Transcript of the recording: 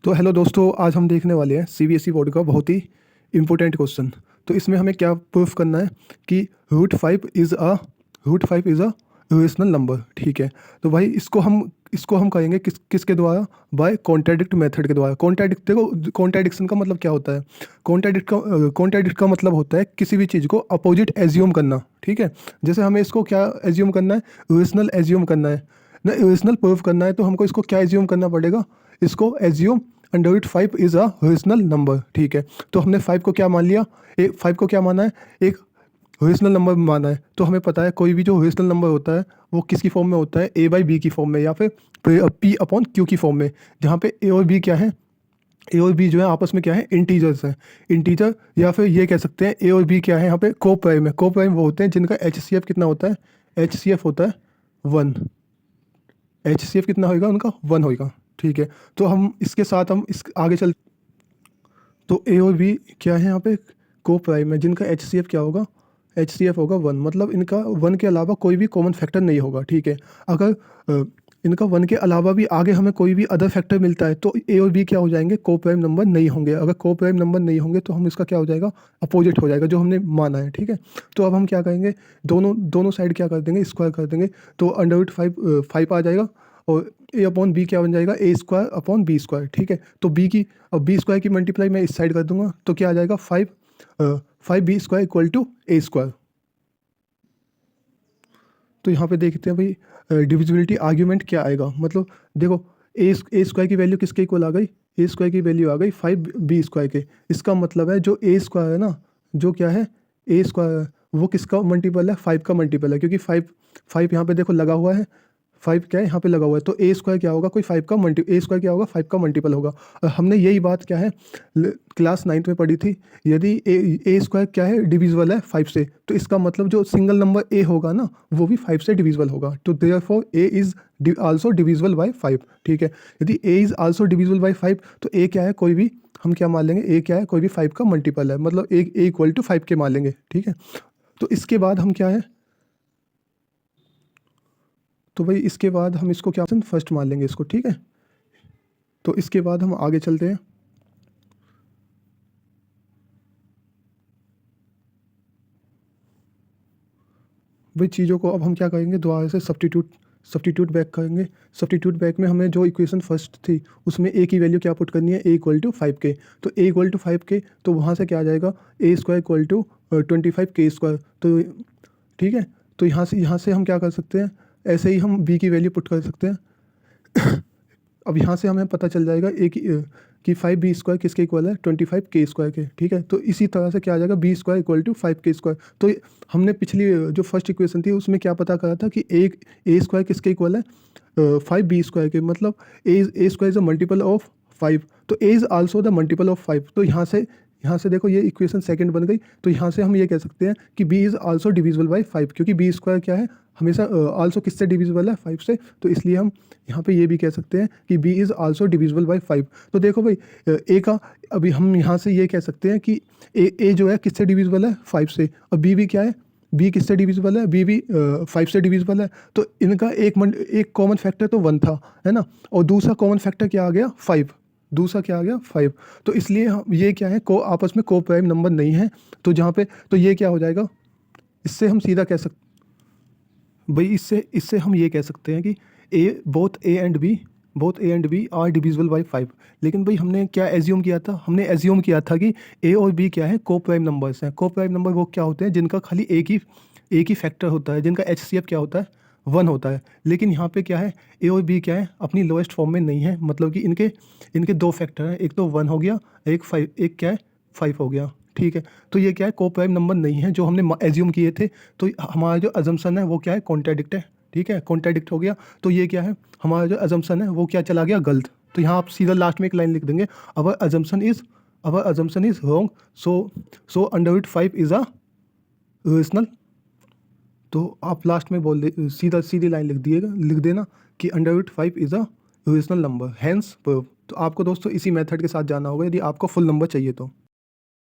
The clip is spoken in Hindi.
तो हेलो दोस्तों, आज हम देखने वाले हैं सीबीएसई बोर्ड का बहुत ही इम्पोर्टेंट क्वेश्चन। तो इसमें हमें क्या प्रूफ करना है कि root five is a rational number. ठीक है, तो भाई इसको हम करेंगे किसके द्वारा? बाय कॉन्ट्राडिक्ट मेथड के द्वारा। कॉन्ट्राडिक्ट, देखो कॉन्ट्राडिक्शन का मतलब क्या होता है? कॉन्ट्राडिक्ट का मतलब होता है किसी भी चीज़ को अपोजिट एज्यूम करना। ठीक है, जैसे हमें इसको क्या एज्यूम करना है? रेशनल एज्यूम करना है ना, रेशनल प्रूफ करना है। तो हमको इसको क्या एज्यूम करना पड़ेगा? इसको assume under root 5 is a rational number. ठीक है, तो हमने 5 को क्या मान लिया? 5 को क्या माना है? एक रेशनल नंबर माना है। तो हमें पता है कोई भी जो रेशनल नंबर होता है वो किसकी फॉर्म में होता है? ए बाई बी की फॉर्म में, या फिर पी अपॉन क्यू की फॉर्म में, जहाँ पे ए और बी क्या है? ए और बी जो है आपस में क्या है? इंटीजर्स हैं। इंटीजर, या फिर ये कह सकते हैं ए और बी क्या है यहाँ पे? को प्राइम है। को प्राइम वो होते हैं जिनका HCF कितना होता है? HCF होता है 1। HCF कितना होगा उनका? 1 होगा। ठीक है, तो हम इसके साथ हम इस आगे चल। तो ए और बी क्या है यहाँ पे? को प्राइम है, जिनका HCF क्या होगा? HCF होगा 1। मतलब इनका 1 के अलावा कोई भी कॉमन फैक्टर नहीं होगा। ठीक है, अगर इनका 1 के अलावा भी आगे हमें कोई भी अदर फैक्टर मिलता है तो ए और बी क्या हो जाएंगे? को प्राइम नंबर नहीं होंगे। अगर को प्राइम नंबर नहीं होंगे तो हम इसका क्या हो जाएगा? अपोजिट हो जाएगा, जो हमने माना है। ठीक है, तो अब हम क्या करेंगे? दोनों दोनों साइड क्या कर देंगे? स्क्वायर कर देंगे। तो अंडर रूट 5 आ जाएगा, और ए अपॉन बी क्या बन जाएगा? ए स्क्वायर अपॉन बी स्क्वायर। ठीक है, तो बी की अब बी स्क्वायर की मल्टीप्लाई मैं इस साइड कर दूंगा तो क्या आ जाएगा? 5b square equal to a square. तो यहाँ पे देखते हैं भाई डिविजिबिलिटी आर्ग्यूमेंट क्या आएगा। मतलब देखो, ए स्क्वायर की वैल्यू किसके इक्वल आ गई? ए स्क्वायर की वैल्यू आ गई 5b स्क्वायर के। इसका मतलब है जो ए स्क्वायर है ना, जो क्या है? ए स्क्वायर है, वो किसका मल्टीपल है? 5 का मल्टीपल है, क्योंकि 5 यहाँ पे देखो लगा हुआ है। 5 क्या है यहाँ पे लगा हुआ है, तो ए स्क्वायर क्या होगा? कोई 5 का ए स्क्वायर क्या होगा? 5 का मल्टीपल होगा। और हमने यही बात क्या है क्लास 9th में पढ़ी थी। यदि ए स्क्वायर क्या है? डिविजिबल है 5 से, तो इसका मतलब जो सिंगल नंबर ए होगा ना, वो भी 5 से डिविजिबल होगा। तो therefore A is also divisible by 5। ठीक है, यदि ए इज आल्सो डिविजिबल बाय 5 तो ए क्या है? कोई भी, हम क्या मान लेंगे? ए क्या है? कोई भी 5 का मल्टीपल है, मतलब ए इक्वल टू 5 के मान लेंगे। ठीक है, तो इसके बाद हम क्या है? तो भाई इसके बाद हम इसको क्या फर्स्ट मान लेंगे इसको। ठीक है, तो इसके बाद हम आगे चलते हैं। वही चीज़ों को अब हम क्या करेंगे? दोबारा से सब्स्टिट्यूट बैक करेंगे। सब्स्टिट्यूट बैक में हमें जो इक्वेशन फर्स्ट थी उसमें ए की वैल्यू क्या पुट करनी है? ए इक्वल टू 5 के। तो ए इक्वल टू 5 के, तो वहाँ से क्या आ जाएगा? ए स्क्वायर इक्वल टू 25 के स्क्वायर। तो ठीक है, तो यहाँ से हम क्या कर सकते हैं? ऐसे ही हम बी की वैल्यू पुट कर सकते हैं। अब यहाँ से हमें पता चल जाएगा कि 5b स्क्वायर किसके इक्वल है? 25 के स्क्वायर के। ठीक है, तो इसी तरह से क्या आ जाएगा? बी स्क्वायर इक्वल टू 5 के स्क्वायर। तो हमने पिछली जो फर्स्ट इक्वेशन थी उसमें क्या पता करा था कि ए स्क्वायर किसके इक्वल है? 5b स्क्वायर के। मतलब a square is a multiple of 5, तो a is also the multiple of 5। तो यहाँ से देखो ये इक्वेशन सेकंड बन गई। तो यहाँ से हम ये कह सकते हैं कि b is also divisible by 5, क्योंकि बी स्क्वायर क्या है? हमेशा आल्सो किससे डिविजिबल है? 5 से। तो इसलिए हम यहाँ पे ये भी कह सकते हैं कि b is also divisible by 5। तो देखो भाई ए का, अभी हम यहाँ से ये कह सकते हैं कि ए जो है किससे डिविजिबल है? 5 से। और बी भी क्या है? बी किससे डिविजिबल है? बी भी 5 से डिविजिबल है। तो इनका एक कॉमन फैक्टर तो 1 था, है ना, और दूसरा कॉमन फैक्टर क्या आ गया? 5। दूसरा क्या आ गया? 5। तो इसलिए हम ये क्या है? आपस में को प्राइम नंबर नहीं है। तो जहाँ पे, तो ये क्या हो जाएगा? इससे हम सीधा कह सकते भाई, इससे हम ये कह सकते हैं कि both a and b are divisible by 5। लेकिन भाई हमने क्या एज्यूम किया था? हमने एज्यूम किया था कि ए और बी क्या है? को प्राइम नंबर्स हैं। को प्राइम नंबर वो क्या होते हैं? जिनका खाली एक ही फैक्टर होता है, जिनका HCF क्या होता है? 1 होता है। लेकिन यहाँ पे क्या है? ए और बी क्या है? अपनी लोएस्ट फॉर्म में नहीं है। मतलब कि इनके 2 फैक्टर हैं, एक तो 1 हो गया, एक क्या है? 5 हो गया। ठीक है, तो ये क्या है? को प्राइम नंबर नहीं है जो हमने एज्यूम किए थे। तो हमारा जो अजम्पशन है वो क्या है? कॉन्ट्राडिक्ट है। ठीक है, कॉन्ट्राडिक्ट हो गया। तो ये क्या है? हमारा जो अजम्पशन है वो क्या चला गया? गलत। तो यहाँ आप सीधा लास्ट में एक लाइन लिख देंगे, our assumption is wrong, so under root 5 is a rational. तो आप लास्ट में बोल दे, सीधी लाइन लिख देना कि under root 5 is a rational number, hence prove. तो आपको दोस्तों इसी मेथड के साथ जाना होगा यदि आपको फुल नंबर चाहिए तो।